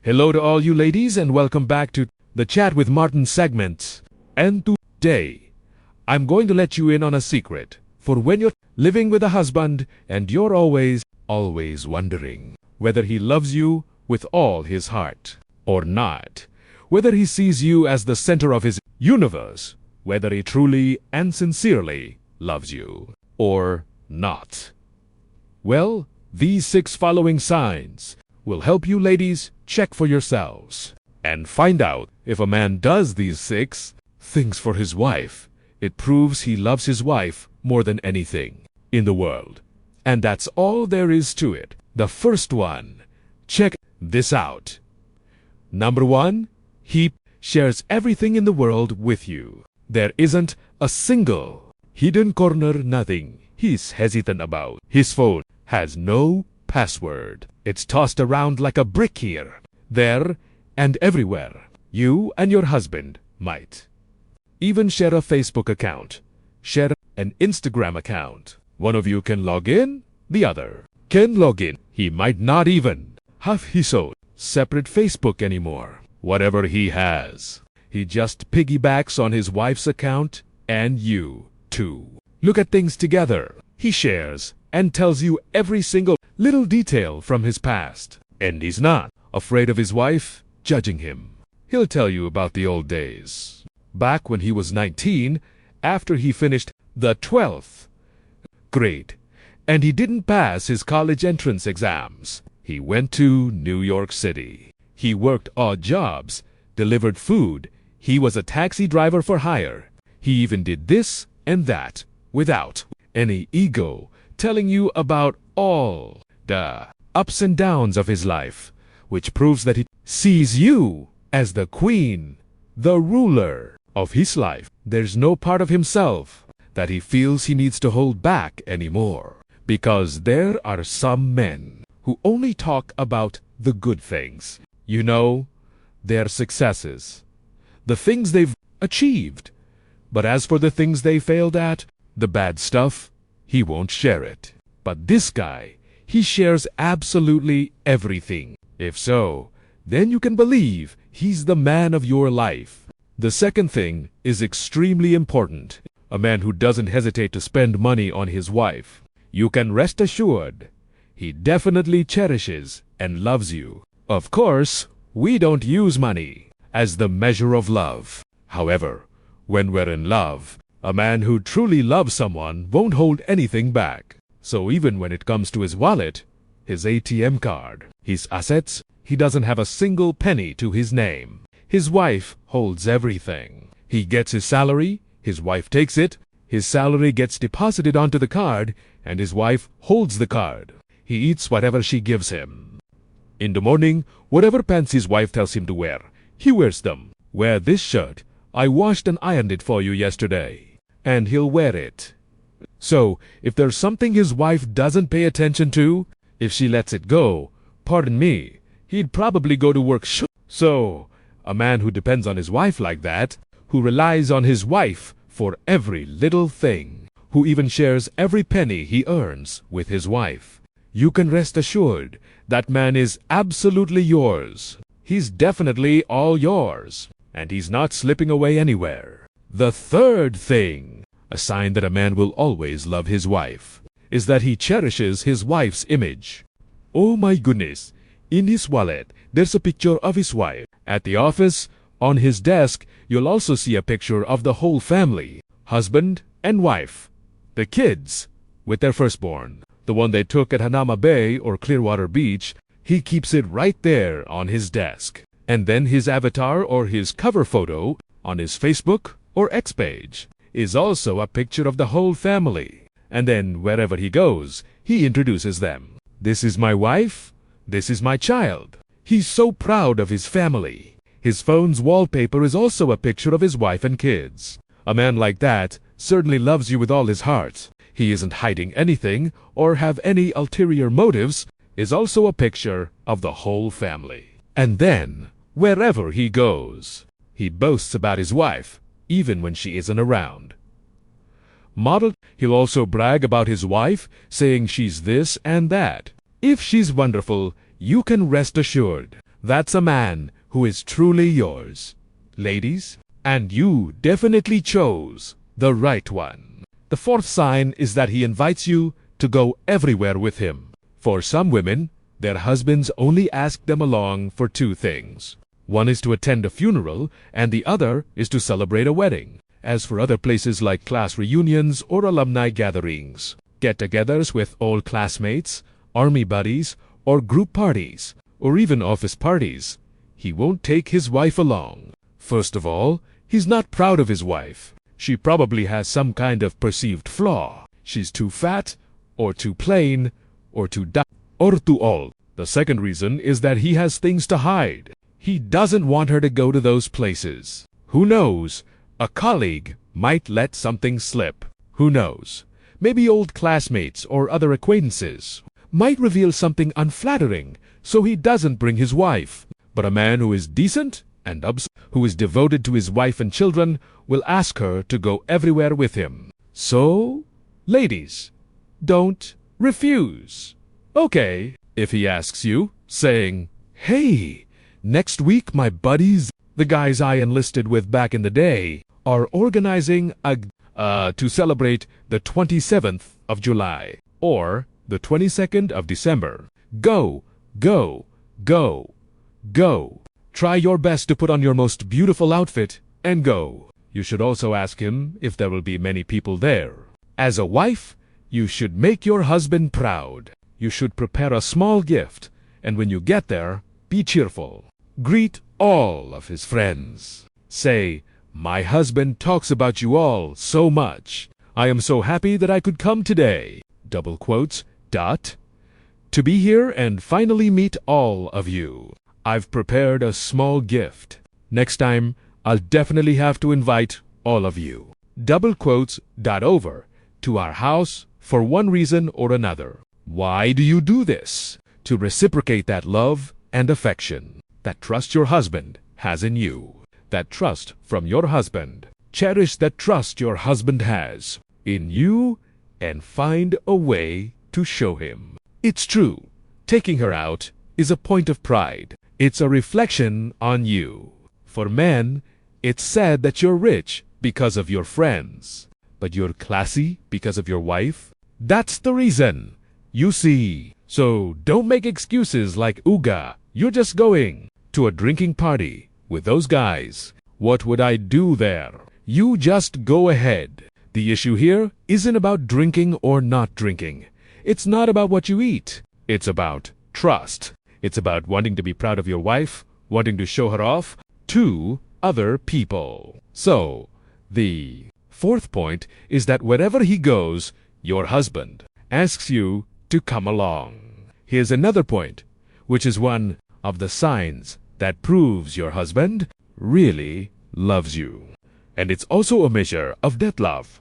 Hello to all you ladies and welcome back to the Chat with Martin segment. And today, I'm going to let you in on a secret for when you're living with a husband and you're always wondering whether he loves you with all his heart or not, whether he sees you as the center of his universe, whether he truly and sincerely loves you or not. Well, these 6 following signs will help you ladies check for yourselves and find out if a man does these 6 things for his wife. It proves he loves his wife more than anything in the world. And that's all there is to it. The first one, check this out. Number 1, he shares everything in the world with you. There isn't a single hidden corner, nothing he's hesitant about. His phone has no password. It's tossed around like a brick here, there, and everywhere. You and your husband might even share a Facebook account, share an Instagram account. One of you can log in, the other can log in. He might not even have his own separate Facebook anymore. Whatever he has, he just piggybacks on his wife's account and you too look at things together. He shares and tells you every single little detail from his past. And he's not afraid of his wife judging him. He'll tell you about the old days, back when he was 19, after he finished the 12th grade, and he didn't pass his college entrance exams. He went to New York City. He worked odd jobs, delivered food. He was a taxi driver for hire. He even did this and that without any ego, telling you about all the ups and downs of his life, which proves that he sees you as the queen, the ruler of his life. There's no part of himself that he feels he needs to hold back anymore, because there are some men who only talk about the good things. You know, their successes, the things they've achieved. But as for the things they failed at, the bad stuff, he won't share it. But this guy, he shares absolutely everything. If so, then you can believe he's the man of your life. The second thing is extremely important. A man who doesn't hesitate to spend money on his wife. You can rest assured he definitely cherishes and loves you. Of course, we don't use money as the measure of love. However, when we're in love, a man who truly loves someone won't hold anything back. So even when it comes to his wallet, his ATM card, his assets, he doesn't have a single penny to his name. His wife holds everything. He gets his salary, his wife takes it, his salary gets deposited onto the card, and his wife holds the card. He eats whatever she gives him. In the morning, whatever pants his wife tells him to wear, he wears them. Wear this shirt. I washed and ironed it for you yesterday. And he'll wear it. So, if there's something his wife doesn't pay attention to, if she lets it go, pardon me, he'd probably go to work. So, a man who depends on his wife like that, who relies on his wife for every little thing, who even shares every penny he earns with his wife, you can rest assured that man is absolutely yours. He's definitely all yours, and he's not slipping away anywhere. The third thing, a sign that a man will always love his wife, is that he cherishes his wife's image. Oh my goodness, in his wallet, there's a picture of his wife. At the office, on his desk, you'll also see a picture of the whole family, husband and wife. The kids, with their firstborn, the one they took at Hanauma Bay or Clearwater Beach, he keeps it right there on his desk. And then his avatar or his cover photo on his Facebook or X page is also a picture of the whole family. And then wherever he goes, he introduces them. This is my wife. This is my child. He's so proud of his family. His phone's wallpaper is also a picture of his wife and kids. A man like that certainly loves you with all his heart. He isn't hiding anything or have any ulterior motives, is also a picture of the whole family. And then, wherever he goes, he boasts about his wife, even when she isn't around. Modeled, he'll also brag about his wife, saying she's this and that. If she's wonderful, you can rest assured that's a man who is truly yours. Ladies, and you definitely chose the right one. The fourth sign is that he invites you to go everywhere with him. For some women, their husbands only ask them along for two things. One is to attend a funeral, and the other is to celebrate a wedding. As for other places like class reunions or alumni gatherings, get-togethers with old classmates, army buddies, or group parties, or even office parties, he won't take his wife along. First of all, he's not proud of his wife. She probably has some kind of perceived flaw. She's too fat, or too plain, or too dark, or too old. The second reason is that he has things to hide. He doesn't want her to go to those places. Who knows? A colleague might let something slip. Who knows? Maybe old classmates or other acquaintances might reveal something unflattering, so he doesn't bring his wife. But a man who is decent and who is devoted to his wife and children will ask her to go everywhere with him. So, ladies, don't refuse. Okay, if he asks you, saying, "Hey, next week my buddies, the guys I enlisted with back in the day, are organizing to celebrate the 27th of July or the 22nd of December. Go, go, go, go. Try your best to put on your most beautiful outfit and go." You should also ask him if there will be many people there. As a wife, you should make your husband proud. You should prepare a small gift, and when you get there, be cheerful. Greet all of his friends. Say, "My husband talks about you all so much. I am so happy that I could come today. Double quotes, dot. To be here and finally meet all of you. I've prepared a small gift. Next time, I'll definitely have to invite all of you. Double quotes, dot over, to our house for one reason or another. Why do you do this? To reciprocate that love and affection, that trust your husband has in you. That trust from your husband. Cherish that trust your husband has in you and find a way to show him. It's true, taking her out is a point of pride. It's a reflection on you. For men, it's said that you're rich because of your friends, but you're classy because of your wife. That's the reason, you see. So don't make excuses like Uga. You're just going to a drinking party with those guys. What would I do there? You just go ahead. The issue here isn't about drinking or not drinking. It's not about what you eat. It's about trust. It's about wanting to be proud of your wife, wanting to show her off to other people. So, the fourth point is that wherever he goes, your husband asks you to come along. Here's another point, which is one of the signs that proves your husband really loves you. And it's also a measure of that love.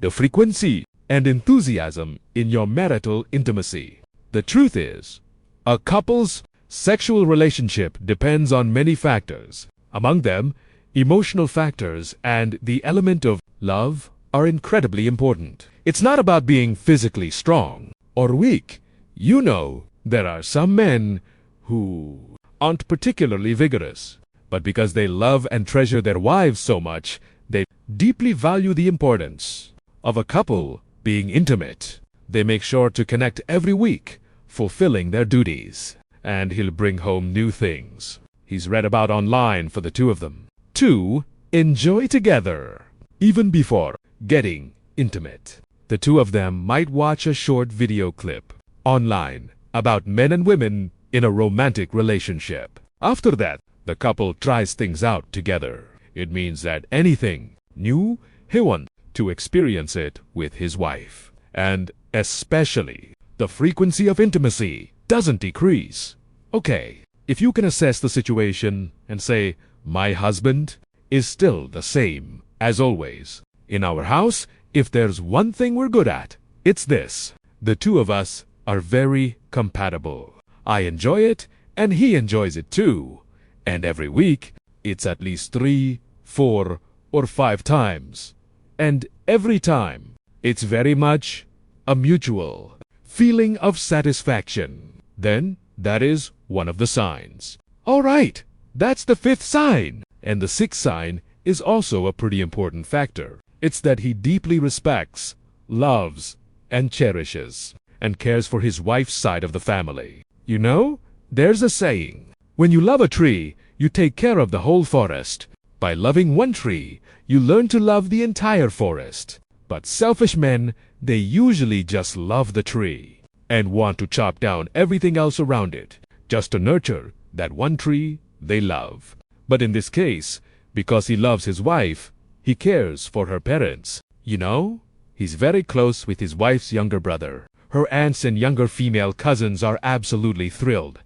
The frequency and enthusiasm in your marital intimacy. The truth is, a couple's sexual relationship depends on many factors. Among them, emotional factors and the element of love are incredibly important. It's not about being physically strong or weak. You know, there are some men who aren't particularly vigorous, but because they love and treasure their wives so much, they deeply value the importance of a couple being intimate. They make sure to connect every week, fulfilling their duties, and he'll bring home new things he's read about online for the two of them. 2. Enjoy together. Even before getting intimate, the two of them might watch a short video clip online about men and women in a romantic relationship. After that, the couple tries things out together. It means that anything new, he wants to experience it with his wife. And especially, the frequency of intimacy doesn't decrease. Okay, if you can assess the situation and say, "My husband is still the same as always. In our house, if there's one thing we're good at, it's this. The two of us are very compatible. I enjoy it, and he enjoys it too. And every week, it's at least 3, 4, or 5 times. And every time, it's very much a mutual feeling of satisfaction." Then, that is one of the signs. All right, that's the fifth sign. And the sixth sign is also a pretty important factor. It's that he deeply respects, loves, and cherishes, and cares for his wife's side of the family. You know, there's a saying, when you love a tree, you take care of the whole forest. By loving one tree, you learn to love the entire forest. But selfish men, they usually just love the tree and want to chop down everything else around it, just to nurture that one tree they love. But in this case, because he loves his wife, he cares for her parents. You know, he's very close with his wife's younger brother. Her aunts and younger female cousins are absolutely thrilled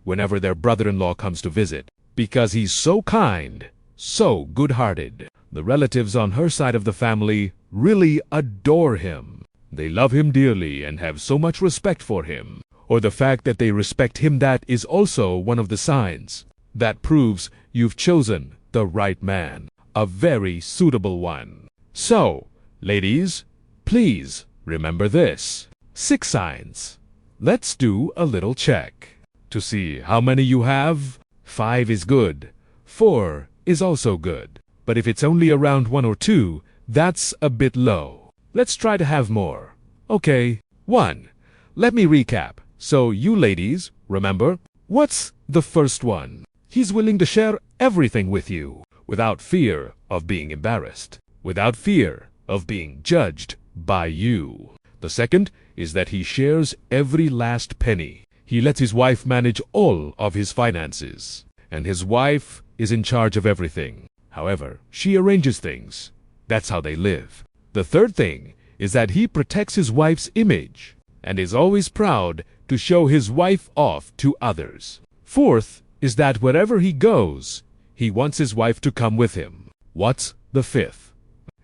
whenever their brother-in-law comes to visit, because he's so kind, so good-hearted. The relatives on her side of the family really adore him. They love him dearly and have so much respect for him. Or the fact that they respect him, that is also one of the signs. That proves you've chosen the right man, a very suitable one. So, ladies, please remember this. 6 signs. Let's do a little check to see how many you have. 5 is good. 4 is also good. But if it's only around 1 or 2, that's a bit low. Let's try to have more. Okay, 1. Let me recap. So you ladies, remember, what's the first one? He's willing to share everything with you without fear of being embarrassed, without fear of being judged by you. The second is that he shares every last penny. He lets his wife manage all of his finances, and his wife is in charge of everything. However, she arranges things. That's how they live. The third thing is that he protects his wife's image and is always proud to show his wife off to others. Fourth is that wherever he goes, he wants his wife to come with him. What's the fifth?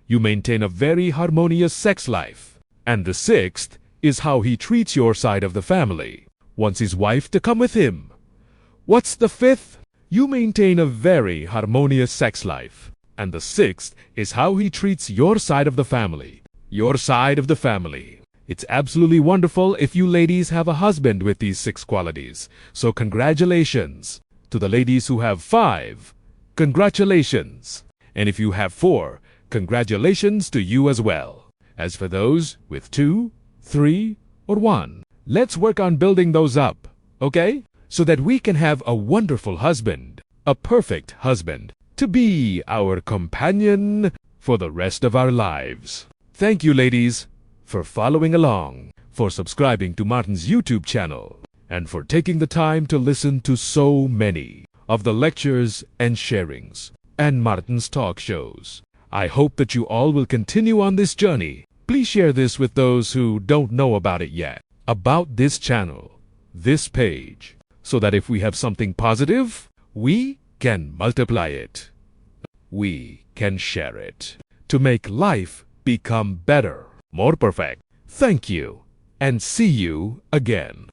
You maintain a very harmonious sex life. And the sixth is how he treats your side of the family. Wants his wife to come with him. What's the fifth? You maintain a very harmonious sex life. And the sixth is how he treats your side of the family. Your side of the family. It's absolutely wonderful if you ladies have a husband with these 6 qualities. So congratulations to the ladies who have 5. Congratulations. And if you have 4, congratulations to you as well. As for those with 2, 3, or 1, let's work on building those up, okay? So that we can have a wonderful husband, a perfect husband, to be our companion for the rest of our lives. Thank you, ladies, for following along, for subscribing to Martin's YouTube channel, and for taking the time to listen to so many of the lectures and sharings and Martin's talk shows. I hope that you all will continue on this journey. Please share this with those who don't know about it yet, about this channel, this page, so that if we have something positive, we can multiply it. We can share it to make life become better, more perfect. Thank you, and see you again.